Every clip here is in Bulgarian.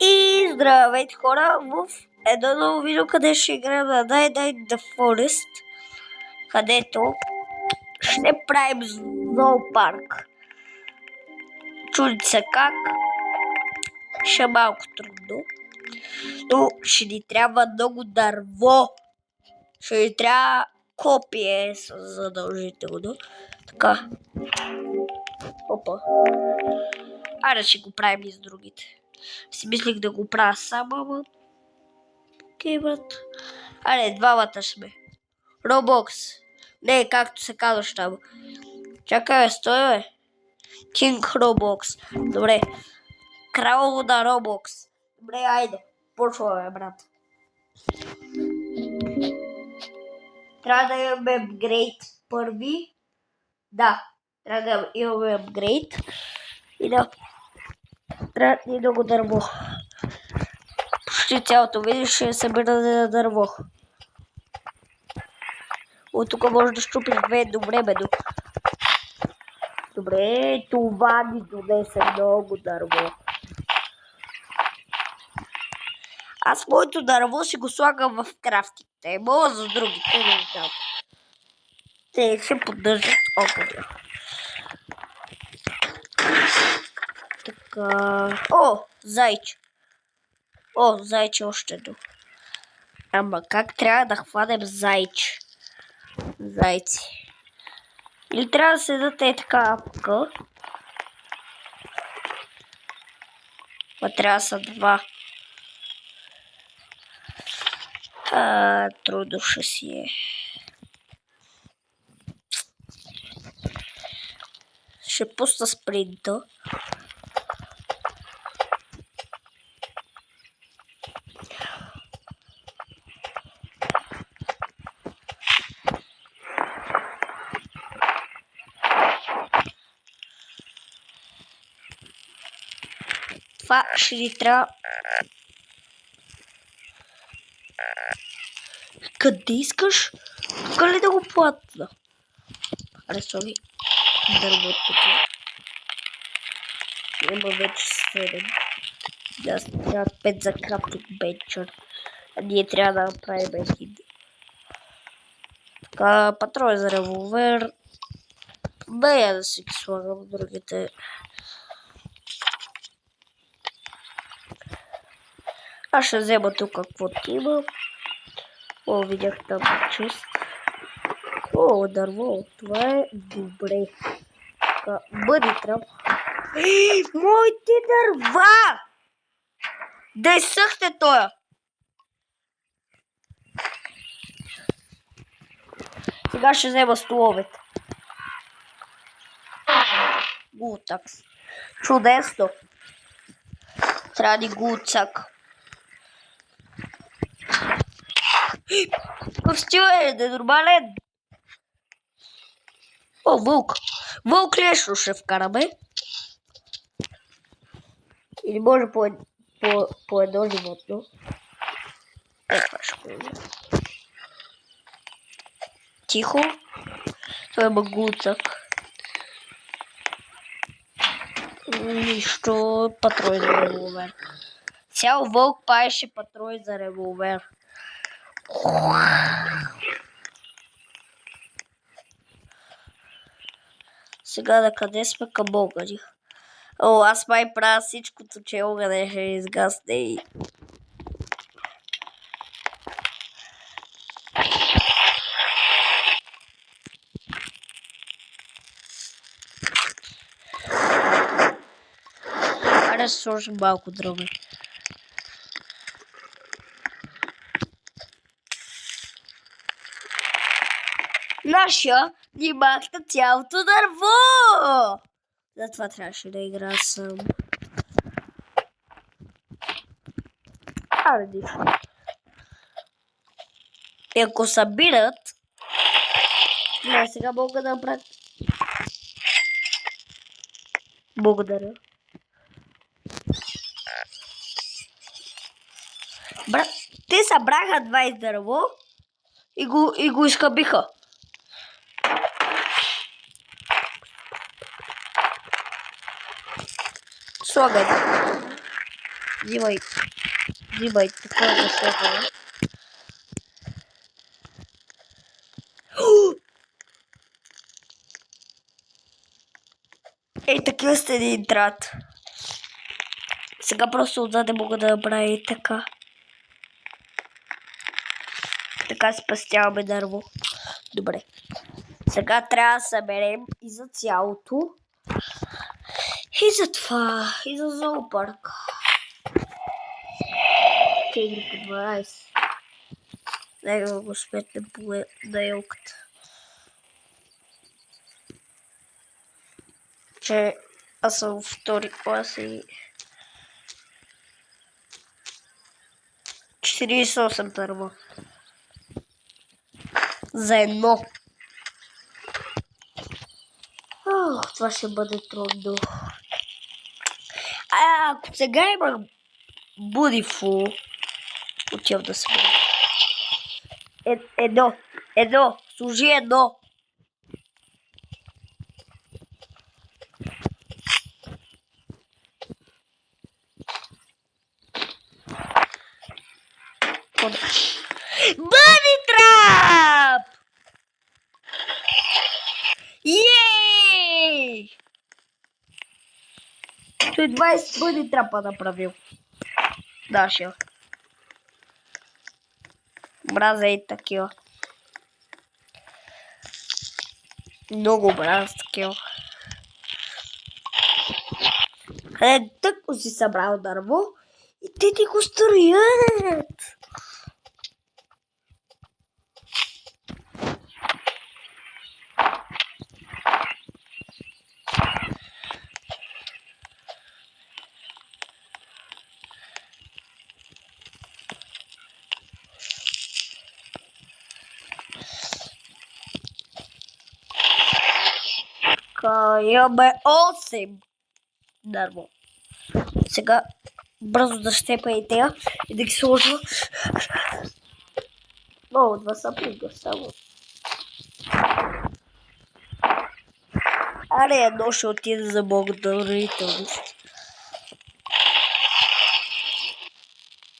И здравейте хора, в едно ново видео, къде ще играем на Die The Forest, където ще правим зоопарк. Чудите се как, ще е малко трудно, но ще ни трябва много дърво, ще ни трябва копие задължително. Така, опа, аре ще го правим и с другите. Си мислих да го правя само, ама геймът. Аре, двамата сме. Робокс. Не, както се казваш там. Чакай, стой, бе. Кинг Робокс. Добре. Крал на Робокс. Добре, айде. Почваме, брат. Трябва да имаме апгрейд първи. Да. Трябва да имаме апгрейд. И да. Трябва и да го дърво. Почти цялото видео ще се събиране на дърво. От тук може да щупиш две добре, бедо. Добре, това ни донесе много дърво. Аз моето дърво си го слагам в крафтите. Мога за другите не знам. Те ще поддържат огъня. Така. О, зайче. О, зайче още едно. Ама как трябва да хванем зайче? Зайци. Или трябва да се даде така апка. Ма трябва да са два. Трудно ще си е. Ще пусна спринта. Това ще ни трябва. Къде искаш? Тук ли да го платна? Аресови. Дървото. Има вече 7. Да, трябва 5 за крафтинг бенчър. А ние трябва да направим един. Така, патрони за револвер. Бея да си ги слагам другите. Аз ще взема тук каквото има. О, видях там чест. О, дърво. Това е добре. Така, бъди тръп. Моите дърва! Да изсъхте тоя! Сега ще взема столовете. Гултакс. Чудесно. Трябва да гулцак. Какъв стил е? Ненормален. О, вълк. Вълк ли ще вкараме? Или може по едно животно? Това ще бъде. Тихо. Това е магуцак. Нищо. Патрой за револвер. Цял вълк паеше патрой за револвер. Сега да къде сме към огъня? О, аз май правя всичкото, че огъня ще изгасне и... Аре, сложим малко дрога. Нашия ни махна цялото дърво! Затова трябваше да игра сам. Аре, нищо. И ако събират... Не, сега мога да направя... Благодаря. Те събраха 20 дърво и го изхабиха. Слагай. Взимай. Взимай, такова да се е. Ей, такива стени им трябват. Сега просто отзад не мога да направя и така. Така спастяваме дърво. Добре. Сега трябва да съберем и за цялото. И за това. И за зоопарк. 4 по 12. Нека го сметнем на елката. Че аз съм в втори клас и 48 дърва. За едно. Това ще бъде трудно. Ако сега имах будифул, отивам да се бъде. Едно. Служи едно. Бъди трап! Ей! Той 20 бъди трапа направил. Нашия. Мразя и такива. Много мразя такива. Къде тъкмо си събрал дърво и те ти го строят. Имаме 8 дърво. Сега бързо да щепа и тея и да ги сложа. Много два са прига само. Аре, едно ще отиде за благотворителност.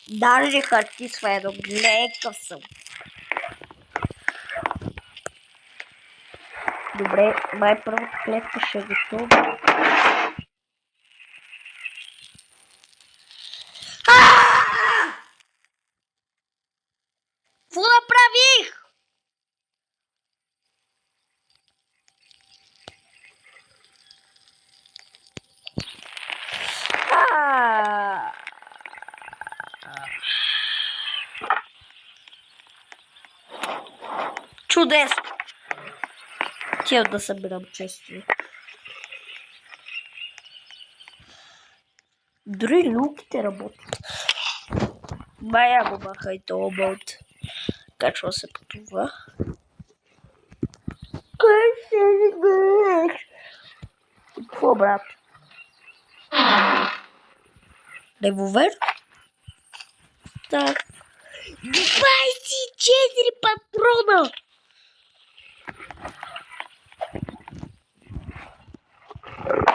Даже харти сведо, глекав съм. Добре, май първата клетка ще е готова. Какво направих? Чудесно! Тя да събирам често. Дори луките работят. Бая го маха и това болт. Качва се по това. Кой се не гледаш? Какво, брат? Револвер? Да. 24 патрона!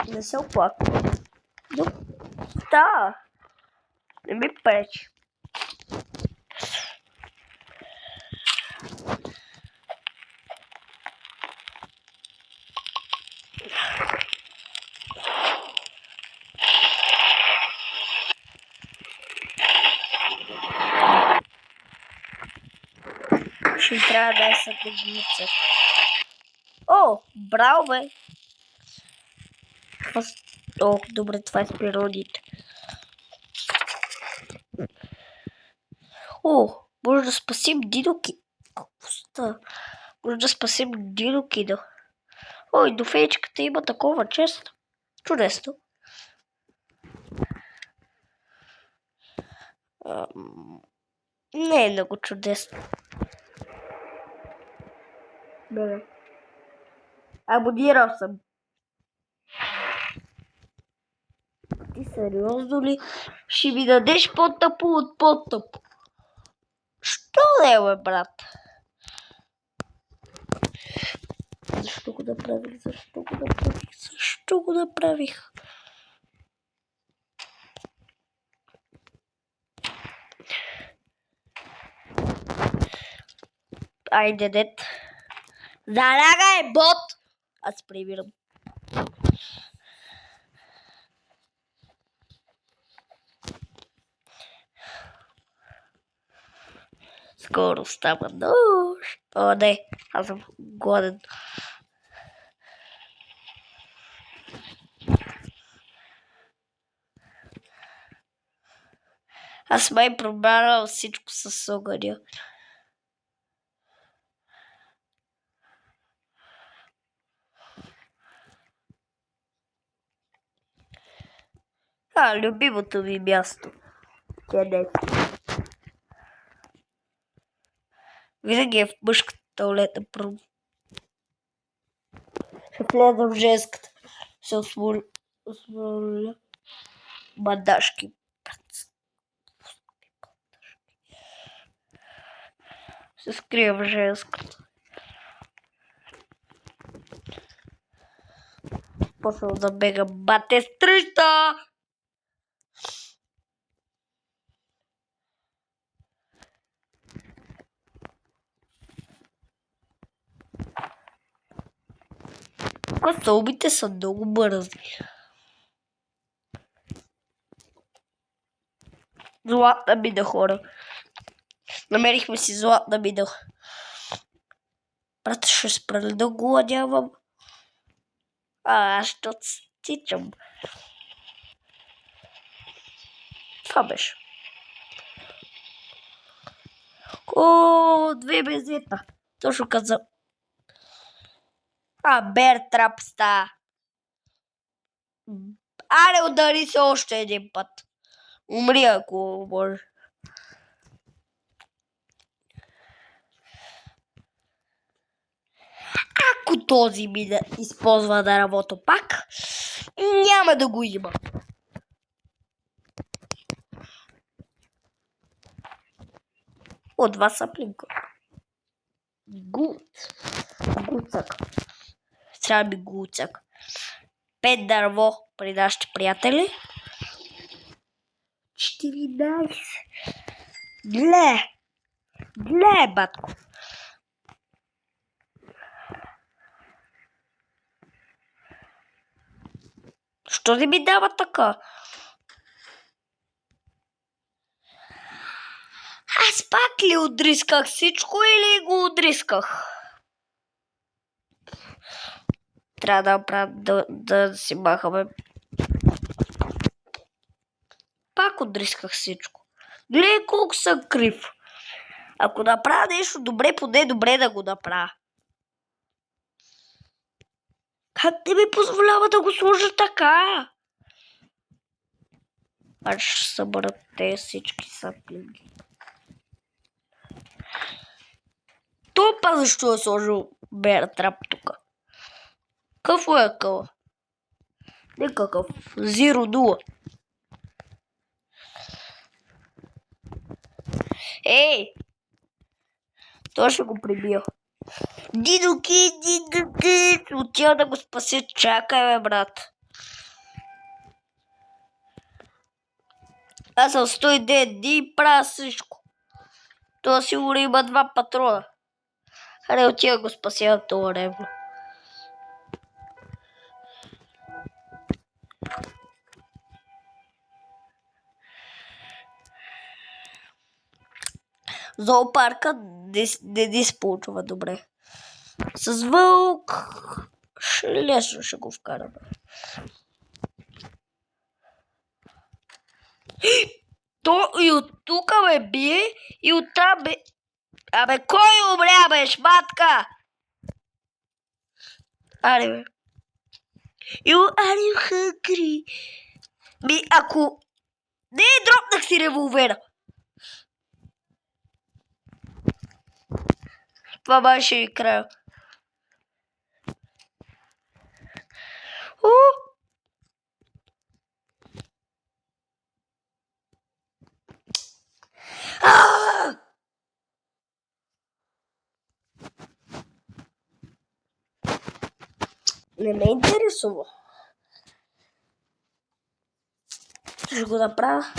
Не се оплаква. Да. Не ми пречи. Ще трябва да се дегница. О, браво, бе! О, добре, това е с природите. О, може да спасим Дидоки. Може да спасим Дидокидо. Ой, до феечката има такова чест. Чудесно. Не е много чудесно. Не. Абонирал съм. Ти сериозно ли? Ще ми дадеш по-тъпо от по-тъпо. Що не, бе, брат? Защо го направих? Защо го направих? Защо го направих? Айде, дет. Залягай, бот! Аз прибирам. Скоро става нощ. О, не, аз съм гладен. Аз май пробарал всичко с огъня. Любимото ми място. Къде? Винаги е в мъжката туалета първо. Ще влеза в женската. Се осволя. Бандажки. Се скрия в женската. Почвам да бегам. Бате, стръща! Костолбите са много бързи. Златна мина, хора. Намерихме си златна мина. Брат, ще спра ли да гладявам? Аз ще отстичам. Това беше. О, 2 безета. Точно каза. Бер трап ста. Аре, удари се още един път. Умри, ако може. Ако този ми да използва да работа пак, няма да го има. От вас саплинка. Гуцак. Трябва ми гуцак. 5 дърво при нашите приятели. 14. Гле, батко. Що не ми дава така? Аз пак ли отдрисках всичко или го отдрисках? Трябва да направя да си махаме. Пак отдрисках всичко. Гледай колко съм крив. Ако направя нещо добре, поне добре да го направя. Как не ми позволява да го сложа така? Аз ще събера тези всички саплинги. Топа защо е сложил Бертрап тук? Какво е къла? Никакъв. 0-0. Ей! Той ще го прибия. Дидоки! Отива да го спаси. Чакай, бе, брат. Аз съм 109 дни и правя всичко. Това сигурно има 2 патрона. Аре, отива го спася това ревно. Зоопарка не ни сполучва добре. С вълк лесно ще го вкараме. То и от тук ме бие, и от там бе... Абе, кой умря, бе, шматка? Аре, бе. Аре, хъкри. Ако... Не, дропнах си револвера. Това беше и края. Не ме интересува. Ще го направя.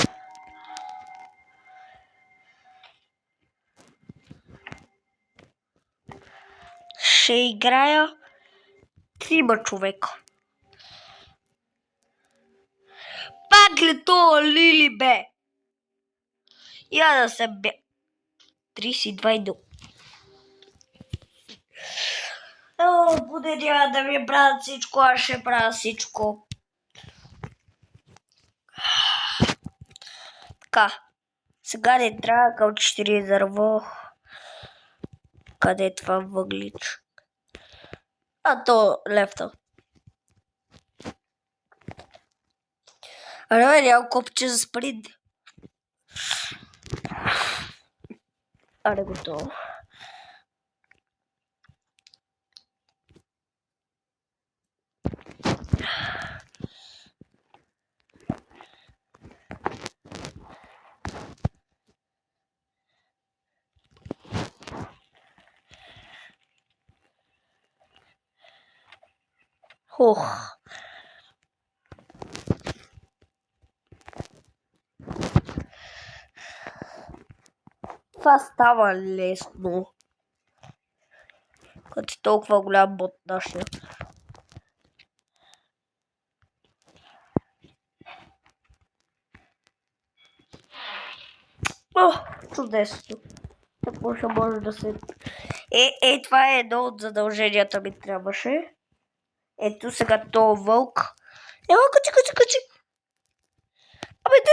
ще играя 3 човека. Пак ли то Лили бе? Я да се бе. 32 иду. Буде няма да ми правят всичко, аз ще правя всичко. Така. Сега не трябва към 4 дърво. Къде е това въглич? А то лефта. Аре, няма копче за спринт. Аре, готово. Ох. Това става лесно. Като е толкова голям бот нашия. О, чудесно. Какво ще може да се... това е едно от задълженията ми трябваше. Ето сега то вълк. Ела, качи. Абе, те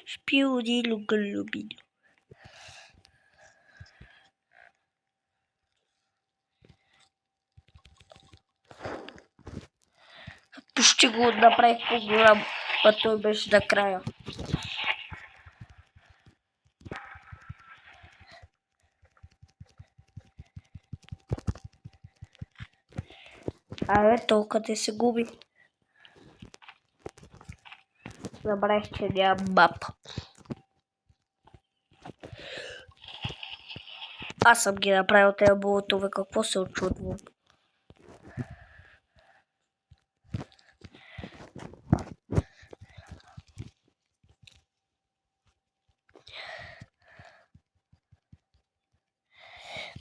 шпиони люгалюбини. Почти го направих по-голям, а той беше накрая. Абе, то къде се губи? Забравих, че няма мап. Аз съм ги направил тези болотове, какво се очудвам?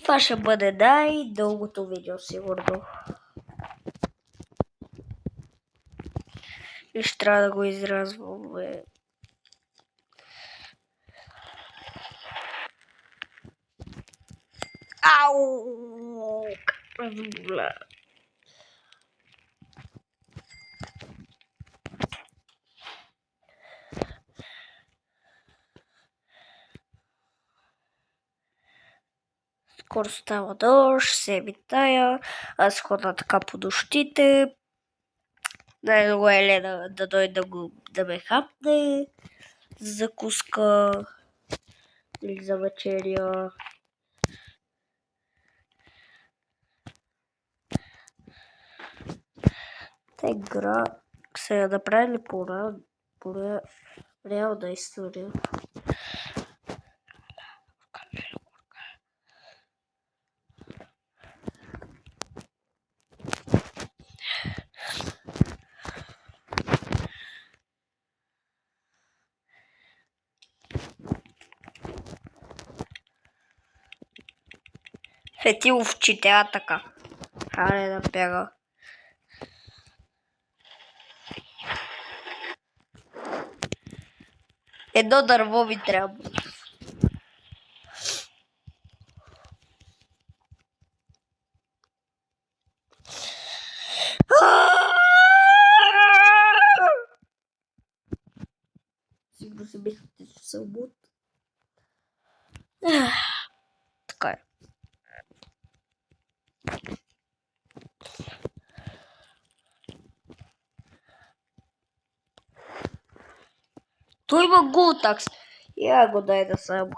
Това ще бъде най-дългото видео, сигурно. И ще трябва да го изразваме. Ау! Разболя. Скоро става дъжд, се витая, аз ходя така по дощите. Най-много е Елена да дойде да ме хапне за закуска или за вечеря. Та игра се я направили по реална история. Ти овчите, така. Хайде да бяга. Едно дърво ми трябва. Сигурно си мислите, че съм бут. Така е. Той има гултакс. Я го дай да само.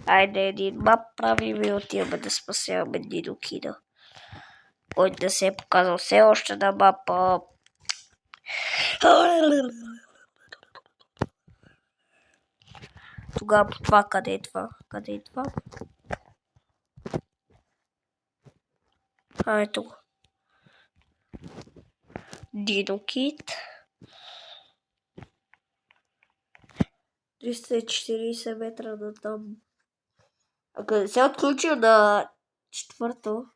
Айде един мап правим и отиваме да спасяваме Динокина, който не се е показал все още на мапа. Тогава по това къде е това? Къде е това? Ето го. Динокит. 340 метра до там. А къде се отключил на четвърто?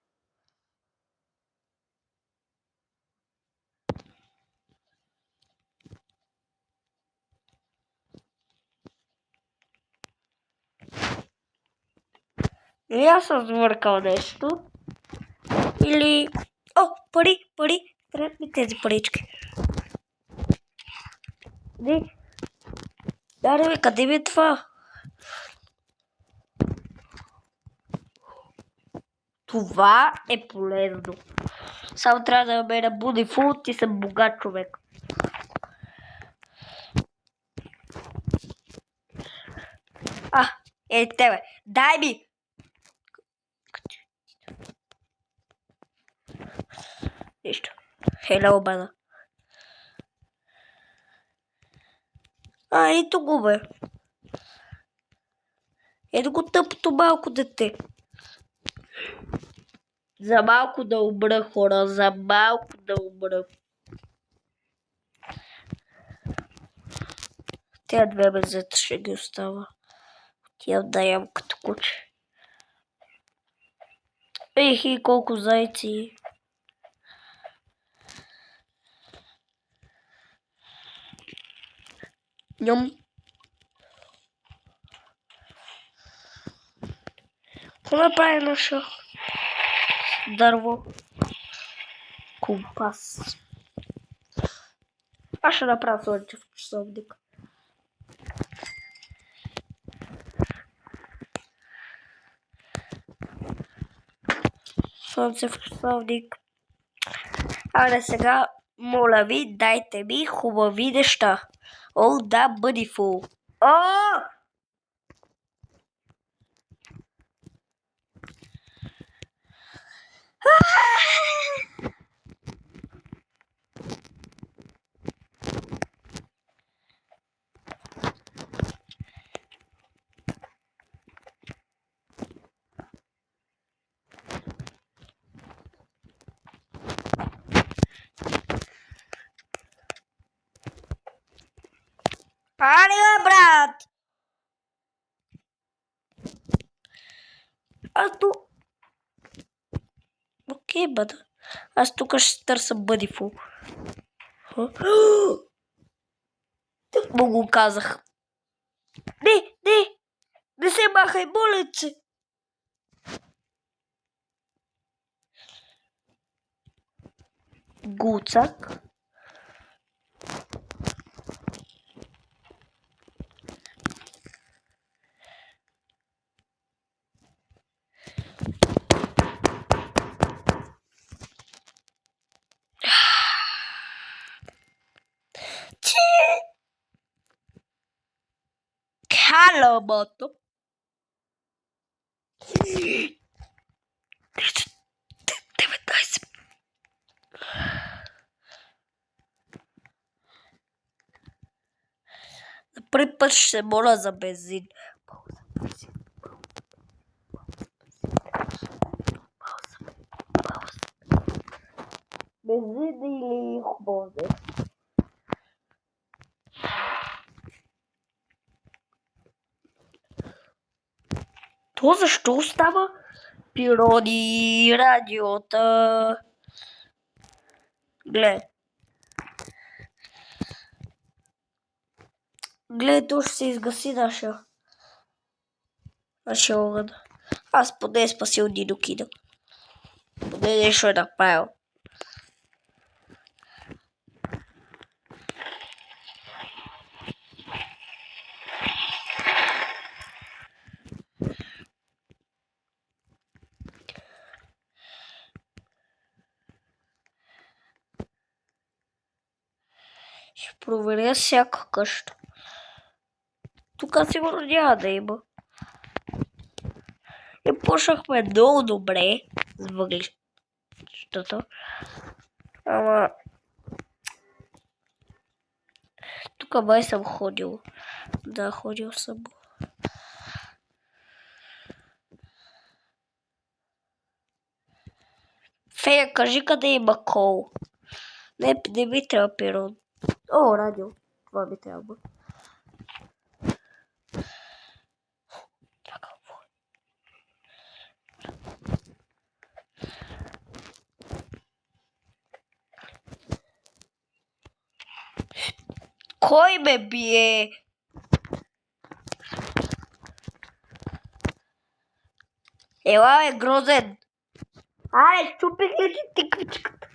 Или аз съм сбъркал нещо. Или... О, пари! Трябва ми тези парички. Не. Даре, къде ми е това? Това е полезно. Само трябва да ме набуди фулт и съм богат човек. Тебе. Дай ми! Нищо. Hello, бана. Ето го, бе. Ето го тъпото малко дете. За малко да умра, хора. За малко да умра. Тя две безета ще ги остава. Тя да ям като куче. Ехи, колко зайци. Ням. Какво направи наша дърво? Компас. Аз ще направя слънчев часовник. Слънчев часовник. Айде сега, моля ви, дайте ми хубави неща. О, да, бъдифул. О! Аре, брат! Аз тук... Окей, бъда. Аз тук ще търся бъдифул. Тък му го казах. Не се махай, моля се. Гуцак. Хало, бото. На първи път ще се моля за бензин. Бензин или хубаво. То защо остава пирони, радиота? Гледай, то ще се изгаси нашия огън. Аз поне спасил Динокина. Поне нещо е направил. Ще проверя всяка къща. Тук сигурно няма да има. И почнахме много добре с въглищата. Ама... Тук май съм ходил. Да, ходил съм. Фея, кажи къде има кол. Не ми трябва пирон. О, радио. Това ми трябва. Кой ме бие? Ела е грозен. Ай, чупих ли ти тиквичката?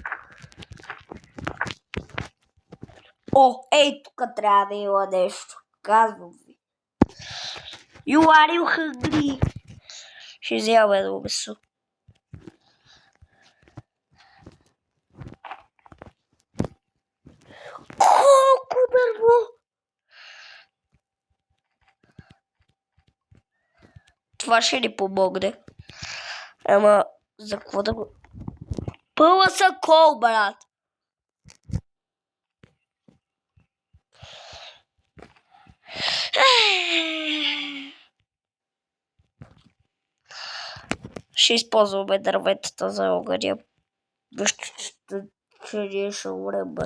О, ей, тук трябва да има нещо. Казвам ви. You are you hungry? Ще взема едно месо. Колко дърво! Това ще ни помогне. Ама, за какво да го... Пълна са кол, брат! Ще използваме дърветата за огъня. Вижте, че ние ще умрем, бе.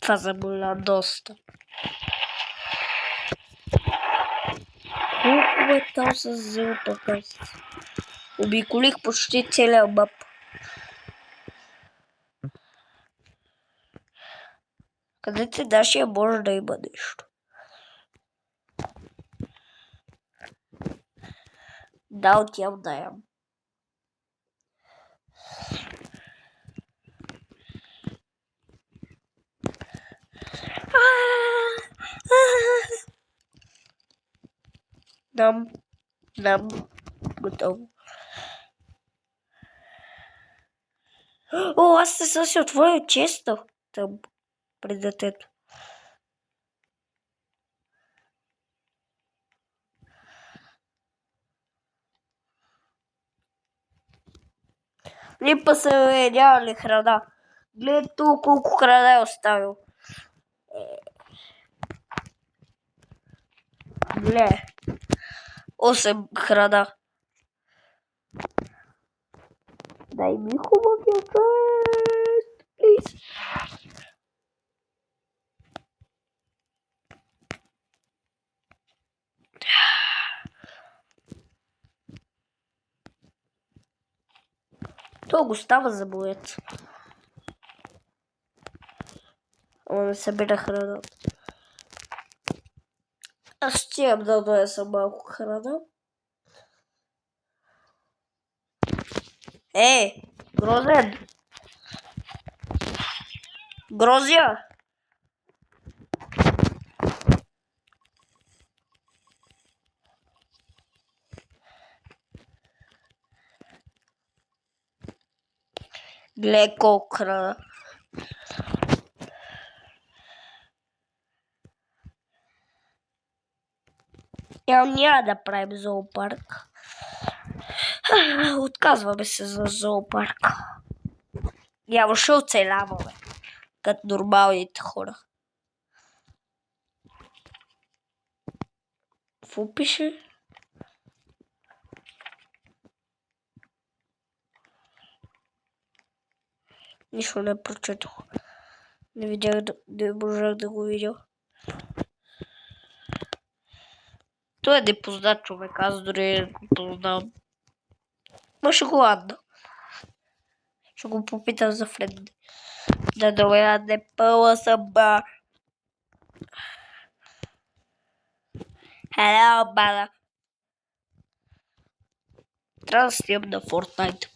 Това заболя доста. Колко е там с зълпака? Обиколих почти целия мап. Къде ти нашия може да има нещо? Да, отивам да ям. Нам, готово. О, аз се си отворил често там пред детето. Липа се няма ли храна? Гледай тук колко храна е оставил. Гледай. 8 храна. Дай ми хубавия чест, плиз. То го става за боец. Ама не събира храна. Аз ще имам да донеса малко храна. Грозен! Грозя! Гледай колко храна. Няма да правим зоопарк. Отказваме се за зоопарк. Няма ще оцеляваме. Като нормалните хора. Какво пише? Нищо не прочетох. Не видях, не можах да го видя. Той е непознат човек, аз дори не го познавам. Но ще го ладна. Ще го попитам за френд. Да доведе пълна съба. Hello, бада. Трябва да снимам на Fortnite.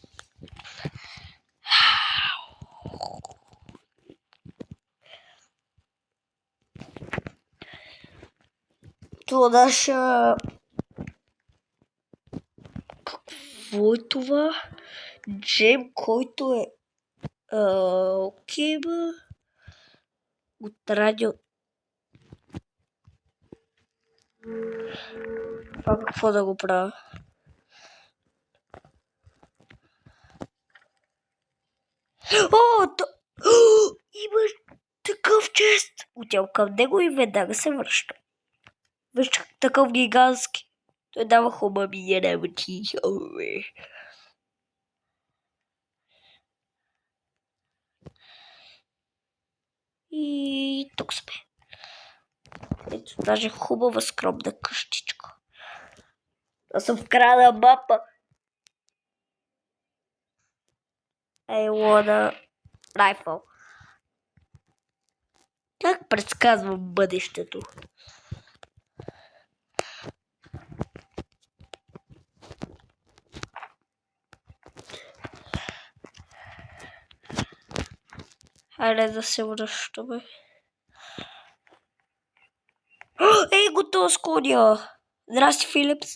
Това наша... Какво е това? Джем, който е... Окей, бе. От радио... Това какво да го правя? О, то... Имаш такъв чест! Отивам към него и веднага се връща. Виж такъв гигантски. Той дава хубави работи. И тук сме. Ето, даже хубава скромна къщичка. Аз съм в края на мапа. I wanna rifle. Как предсказвам бъдещето? Хайде да се връщаме. Ей, готово с коня! Здрасти, Филипс.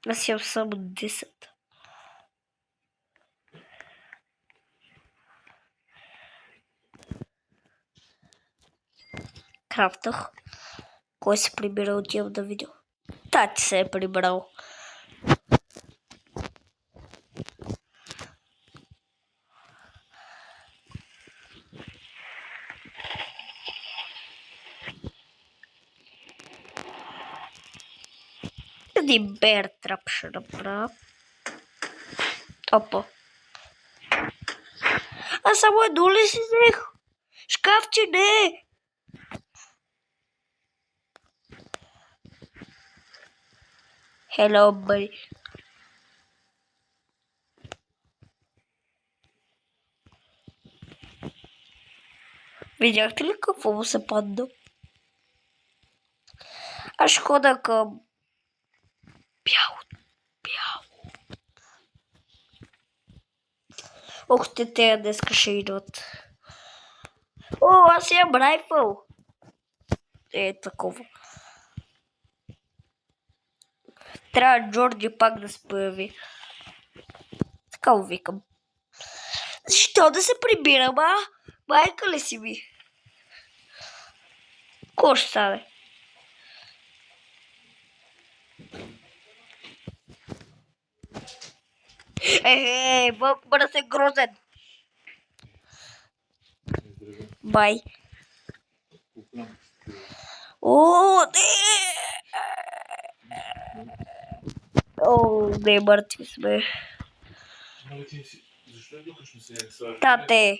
Аз имам само 10. Крафтах. Кой се прибира, отивам да видя. Тати се е прибрал. Един бер трап ще направя. Опа. Аз само едно ли си взех? Шкафче не! Hello, buddy. Видяхте ли какво му се падна? Аз ще хода към бяло. Ох, те днеска ще идват. О, аз имам райфъл. Е, такова. Трябва Джорджи пак да се появи. Така го викам. Защо да се прибирам, а? Майка ли си ми? Ко ще стане? Вълк бъда се грозен. Бай. О, не! О, не, мъртви сме. Тате.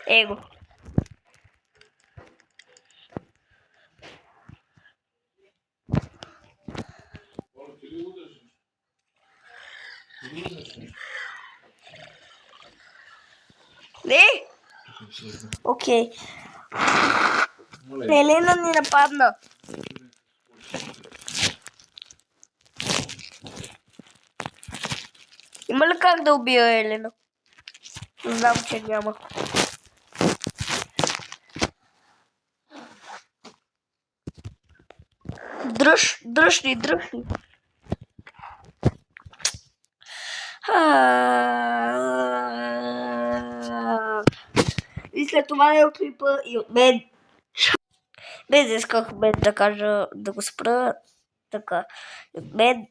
Его. Не? Окей. Елена ни нападна. Има ли как да убия Елена? Знам, че няма. Дръж ни. И след това е от клипа и от мен. Без исках да кажа да го спра така. От мен